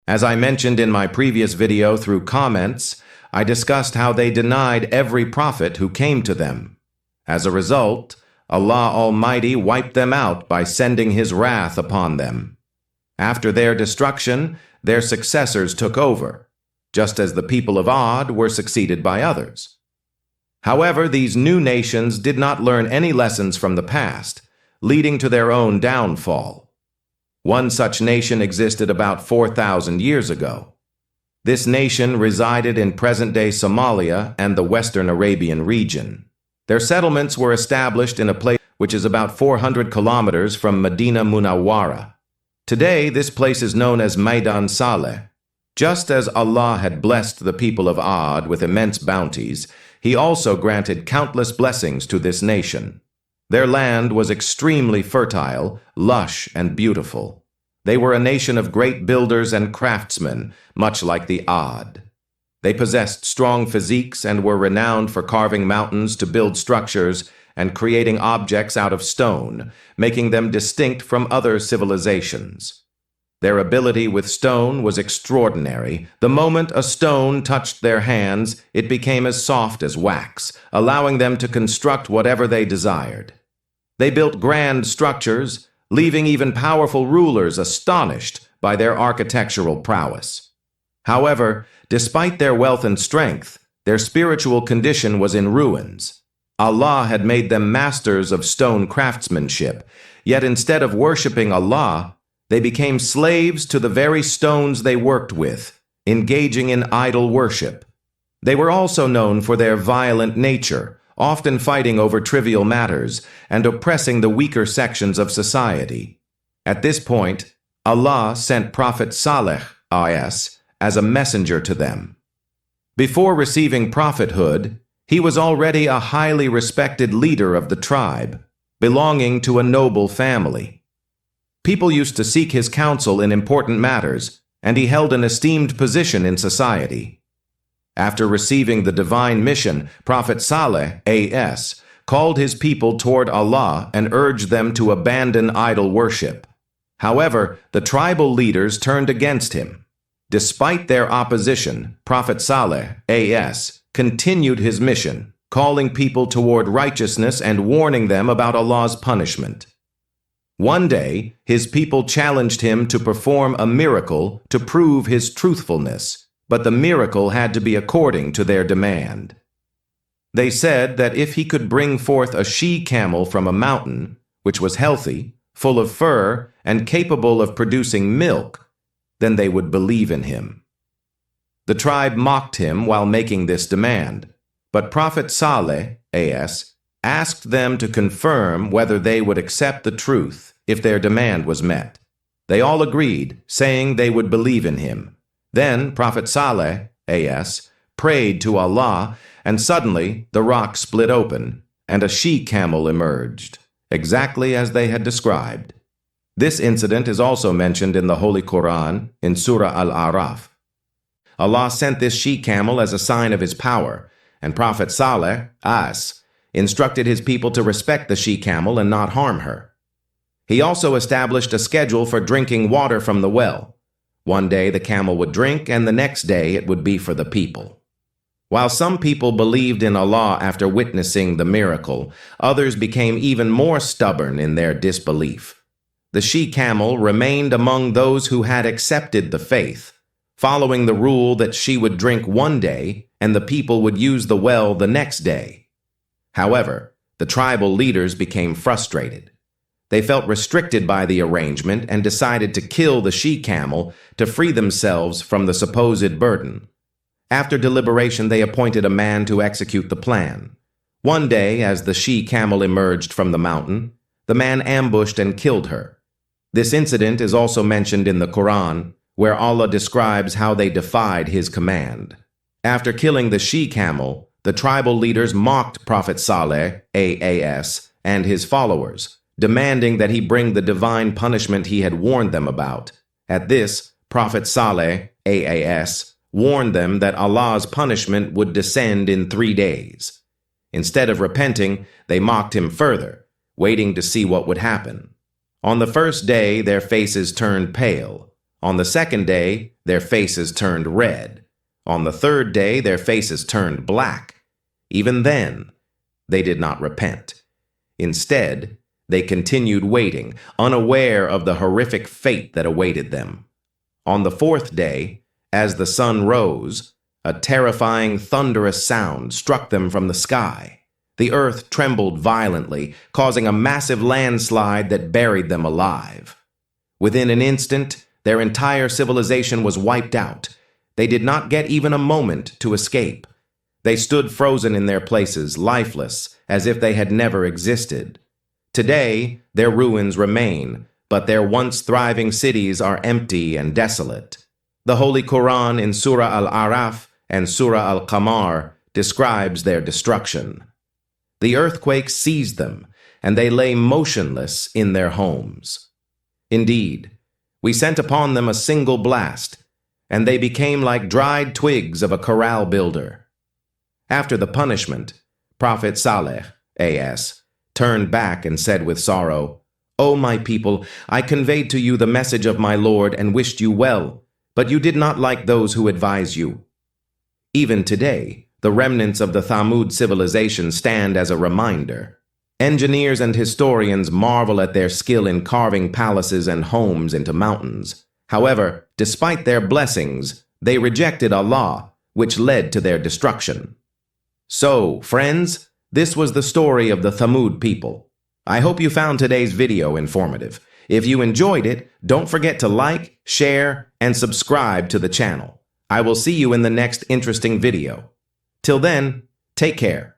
As I mentioned in my previous video through comments, I discussed how they denied every prophet who came to them. As a result, Allah Almighty wiped them out by sending His wrath upon them. After their destruction, their successors took over, just as the people of Ad were succeeded by others. However, these new nations did not learn any lessons from the past, leading to their own downfall. One such nation existed about 4,000 years ago. This nation resided in present-day Somalia and the Western Arabian region. Their settlements were established in a place which is about 400 kilometers from Medina Munawwara. Today, this place is known as Maidan Saleh. Just as Allah had blessed the people of Ad with immense bounties, He also granted countless blessings to this nation. Their land was extremely fertile, lush, and beautiful. They were a nation of great builders and craftsmen, much like the Ad. They possessed strong physiques and were renowned for carving mountains to build structures and creating objects out of stone, making them distinct from other civilizations. Their ability with stone was extraordinary. The moment a stone touched their hands, it became as soft as wax, allowing them to construct whatever they desired. They built grand structures, leaving even powerful rulers astonished by their architectural prowess. However, despite their wealth and strength, their spiritual condition was in ruins. Allah had made them masters of stone craftsmanship, yet instead of worshipping Allah, they became slaves to the very stones they worked with, engaging in idol worship. They were also known for their violent nature, often fighting over trivial matters and oppressing the weaker sections of society. At this point, Allah sent Prophet Saleh as a messenger to them. Before receiving prophethood, he was already a highly respected leader of the tribe, belonging to a noble family. People used to seek his counsel in important matters, and he held an esteemed position in society. After receiving the divine mission, Prophet Saleh called his people toward Allah and urged them to abandon idol worship. However, the tribal leaders turned against him. Despite their opposition, Prophet Saleh continued his mission, calling people toward righteousness and warning them about Allah's punishment. One day, his people challenged him to perform a miracle to prove his truthfulness, but the miracle had to be according to their demand. They said that if he could bring forth a she-camel from a mountain, which was healthy, full of fur, and capable of producing milk, then they would believe in him. The tribe mocked him while making this demand, but Prophet Saleh asked them to confirm whether they would accept the truth if their demand was met. They all agreed, saying they would believe in him. Then Prophet Saleh prayed to Allah, and suddenly the rock split open, and a she-camel emerged, exactly as they had described. This incident is also mentioned in the Holy Quran in Surah Al-A'raf. Allah sent this she-camel as a sign of His power, and Prophet Saleh instructed his people to respect the she-camel and not harm her. He also established a schedule for drinking water from the well. One day the camel would drink, and the next day it would be for the people. While some people believed in Allah after witnessing the miracle, others became even more stubborn in their disbelief. The she-camel remained among those who had accepted the faith, following the rule that she would drink one day and the people would use the well the next day. However, the tribal leaders became frustrated. They felt restricted by the arrangement and decided to kill the she-camel to free themselves from the supposed burden. After deliberation, they appointed a man to execute the plan. One day, as the she-camel emerged from the mountain, the man ambushed and killed her. This incident is also mentioned in the Quran, where Allah describes how they defied His command. After killing the she-camel, the tribal leaders mocked Prophet Saleh and his followers, demanding that he bring the divine punishment he had warned them about. At this, Prophet Saleh warned them that Allah's punishment would descend in 3 days. Instead of repenting, they mocked him further, waiting to see what would happen. On the first day, their faces turned pale. On the second day, their faces turned red. On the third day, their faces turned black. Even then, they did not repent. Instead, they continued waiting, unaware of the horrific fate that awaited them. On the fourth day, as the sun rose, a terrifying, thunderous sound struck them from the sky. The earth trembled violently, causing a massive landslide that buried them alive. Within an instant, their entire civilization was wiped out. They did not get even a moment to escape. They stood frozen in their places, lifeless, as if they had never existed. Today, their ruins remain, but their once thriving cities are empty and desolate. The Holy Quran in Surah Al-Araf and Surah Al-Qamar describes their destruction. The earthquake seized them, and they lay motionless in their homes. Indeed, we sent upon them a single blast, and they became like dried twigs of a corral builder. After the punishment, Prophet Saleh, A.S., turned back and said with sorrow, "O my people, I conveyed to you the message of my Lord and wished you well, but you did not like those who advise you." Even today, the remnants of the Thamud civilization stand as a reminder. Engineers and historians marvel at their skill in carving palaces and homes into mountains. However, despite their blessings, they rejected Allah, which led to their destruction. So, friends, this was the story of the Thamud people. I hope you found today's video informative. If you enjoyed it, don't forget to like, share, and subscribe to the channel. I will see you in the next interesting video. Till then, take care.